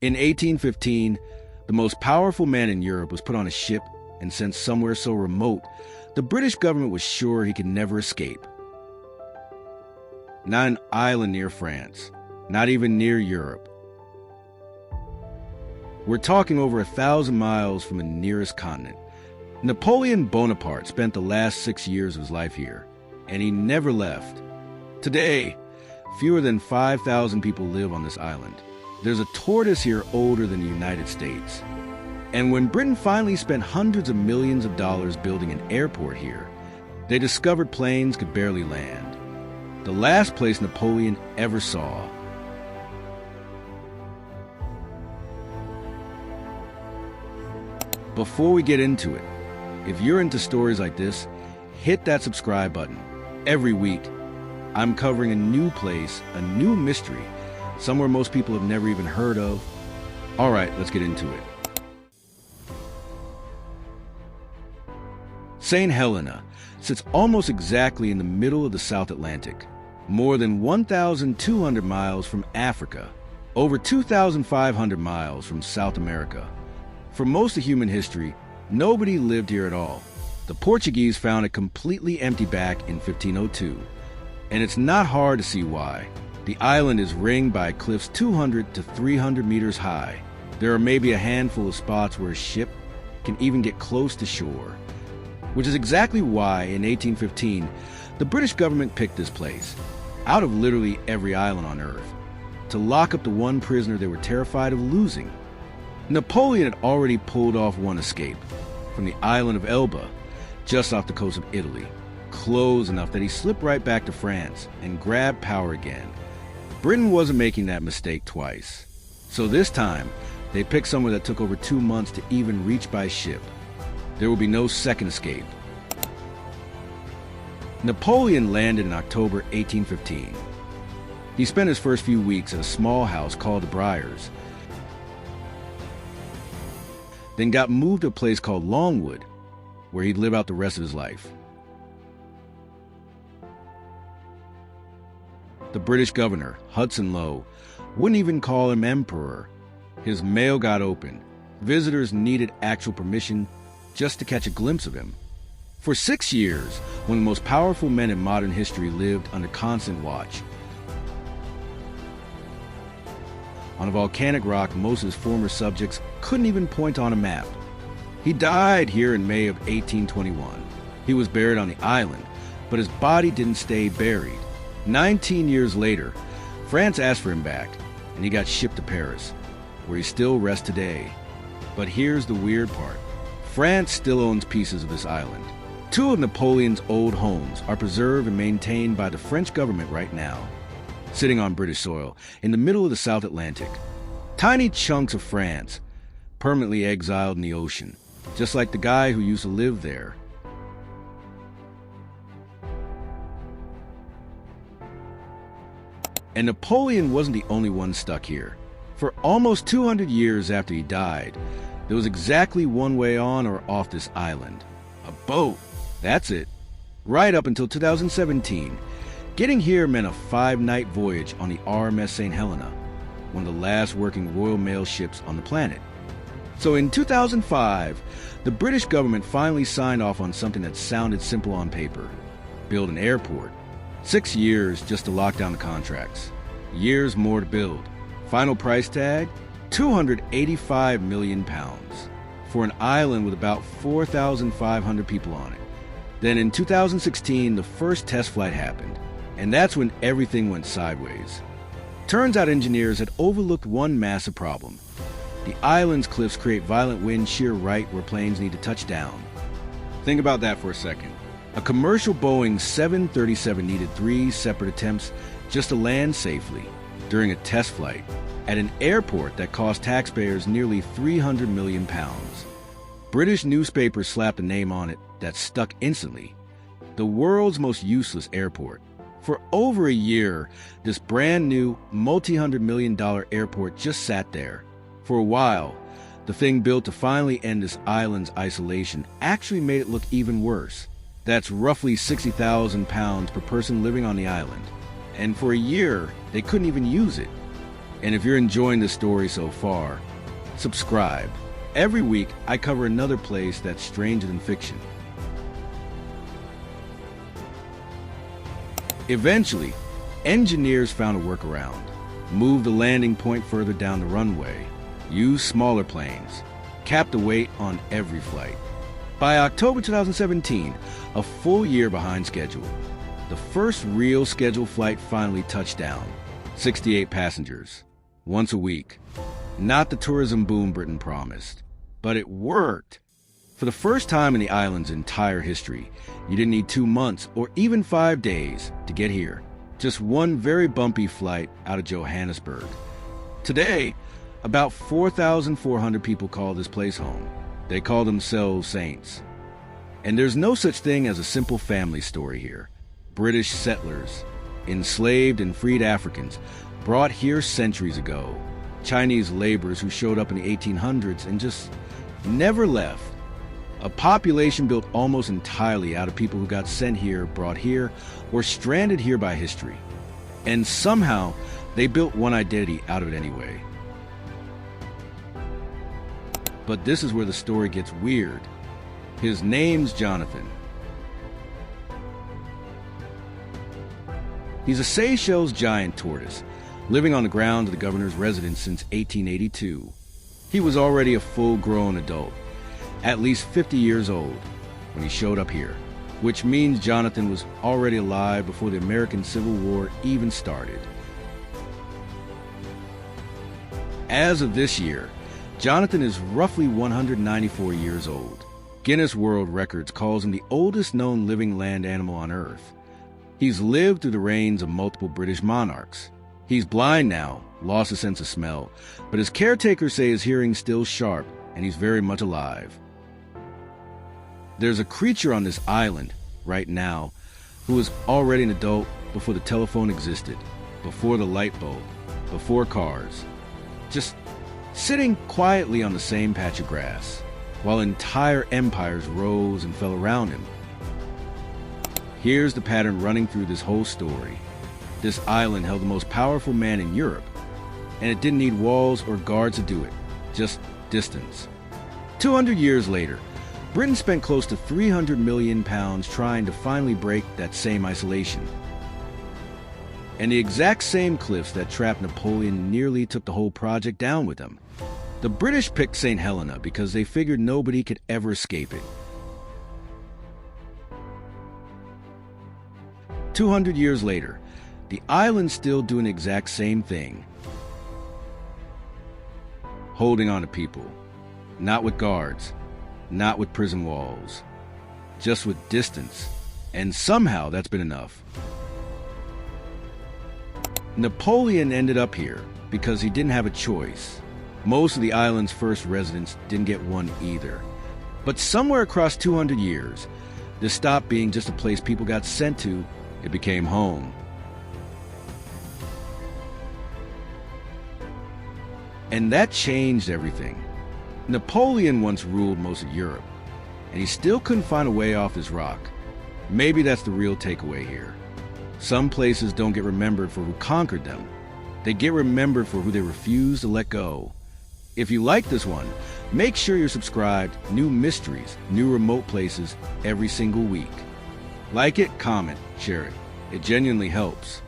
In 1815, the most powerful man in Europe was put on a ship and sent somewhere so remote, the British government was sure he could never escape. Not an island near France, not even near Europe. We're talking over 1,000 miles from the nearest continent. Napoleon Bonaparte spent the last 6 years of his life here, and he never left. Today, fewer than 5,000 people live on this island. There's a tortoise here older than the United States. And when Britain finally spent hundreds of millions of dollars building an airport here, they discovered planes could barely land. The last place Napoleon ever saw. Before we get into it, if you're into stories like this, hit that subscribe button. Every week, I'm covering a new place, a new mystery, somewhere most people have never even heard of. All right, let's get into it. Saint Helena sits almost exactly in the middle of the South Atlantic, more than 1,200 miles from Africa, over 2,500 miles from South America. For most of human history, nobody lived here at all. The Portuguese found it completely empty back in 1502, and it's not hard to see why. The island is ringed by cliffs 200 to 300 meters high. There are maybe a handful of spots where a ship can even get close to shore, which is exactly why in 1815, the British government picked this place, out of literally every island on Earth, to lock up the one prisoner they were terrified of losing. Napoleon had already pulled off one escape from the island of Elba, just off the coast of Italy, close enough that he slipped right back to France and grabbed power again. Britain wasn't making that mistake twice. So this time, they picked somewhere that took over 2 months to even reach by ship. There will be no second escape. Napoleon landed in October 1815. He spent his first few weeks at a small house called the Briars, then got moved to a place called Longwood, where he'd live out the rest of his life. The British governor, Hudson Lowe, wouldn't even call him emperor. His mail got open. Visitors needed actual permission just to catch a glimpse of him. For 6 years, one of the most powerful men in modern history lived under constant watch. On a volcanic rock most of his former subjects couldn't even point on a map. He died here in May of 1821. He was buried on the island, but his body didn't stay buried. 19 years later, France asked for him back, and he got shipped to Paris, where he still rests today. But here's the weird part. France still owns pieces of this island. 2 of Napoleon's old homes are preserved and maintained by the French government right now, sitting on British soil in the middle of the South Atlantic. Tiny chunks of France, permanently exiled in the ocean, just like the guy who used to live there. And Napoleon wasn't the only one stuck here. For almost 200 years after he died, there was exactly one way on or off this island. A boat. That's it. Right up until 2017. Getting here meant a 5-night voyage on the RMS Saint Helena, one of the last working Royal Mail ships on the planet. So in 2005, the British government finally signed off on something that sounded simple on paper. Build an airport. 6 years just to lock down the contracts. Years more to build. Final price tag, £285 million for an island with about 4,500 people on it. Then in 2016, the first test flight happened, and that's when everything went sideways. Turns out engineers had overlooked one massive problem. The island's cliffs create violent winds shear right where planes need to touch down. Think about that for a second. A commercial Boeing 737 needed 3 separate attempts just to land safely during a test flight at an airport that cost taxpayers nearly £300 million. British newspapers slapped a name on it that stuck instantly. The world's most useless airport. For over a year, this brand new, multi-$100 million airport just sat there. For a while, the thing built to finally end this island's isolation actually made it look even worse. That's roughly £60,000 per person living on the island. And for a year, they couldn't even use it. And if you're enjoying the story so far, subscribe. Every week, I cover another place that's stranger than fiction. Eventually, engineers found a workaround. Moved the landing point further down the runway. Used smaller planes. Capped the weight on every flight. By October 2017, a full year behind schedule, the first real scheduled flight finally touched down. 68 passengers. Once a week. Not the tourism boom Britain promised. But it worked. For the first time in the island's entire history, you didn't need 2 months or even 5 days to get here. Just one very bumpy flight out of Johannesburg. Today, about 4,400 people call this place home. They call themselves saints. And there's no such thing as a simple family story here. British settlers, enslaved and freed Africans, brought here centuries ago. Chinese laborers who showed up in the 1800s and just never left. A population built almost entirely out of people who got sent here, brought here, or stranded here by history. And somehow, they built one identity out of it anyway. But this is where the story gets weird. His name's Jonathan. He's a Seychelles giant tortoise, living on the grounds of the governor's residence since 1882. He was already a full-grown adult, at least 50 years old, when he showed up here, which means Jonathan was already alive before the American Civil War even started. As of this year, Jonathan is roughly 194 years old. Guinness World Records calls him the oldest known living land animal on Earth. He's lived through the reigns of multiple British monarchs. He's blind now, lost his sense of smell, but his caretakers say his hearing's still sharp and he's very much alive. There's a creature on this island, right now, who is already an adult before the telephone existed, before the light bulb, before cars. Just sitting quietly on the same patch of grass, while entire empires rose and fell around him. Here's the pattern running through this whole story. This island held the most powerful man in Europe, and it didn't need walls or guards to do it, just distance. 200 years later, Britain spent close to £300 million trying to finally break that same isolation. And the exact same cliffs that trapped Napoleon nearly took the whole project down with him. The British picked Saint Helena because they figured nobody could ever escape it. 200 years later, the island's still doing the exact same thing. Holding on to people. Not with guards. Not with prison walls. Just with distance. And somehow that's been enough. Napoleon ended up here because he didn't have a choice. Most of the island's first residents didn't get one either. But somewhere across 200 years, this stopped being just a place people got sent to. It became home. And that changed everything. Napoleon once ruled most of Europe, and he still couldn't find a way off his rock. Maybe that's the real takeaway here. Some places don't get remembered for who conquered them. They get remembered for who they refuse to let go. If you like this one, make sure you're subscribed. New mysteries, new remote places every single week. Like it, comment, share it. It genuinely helps.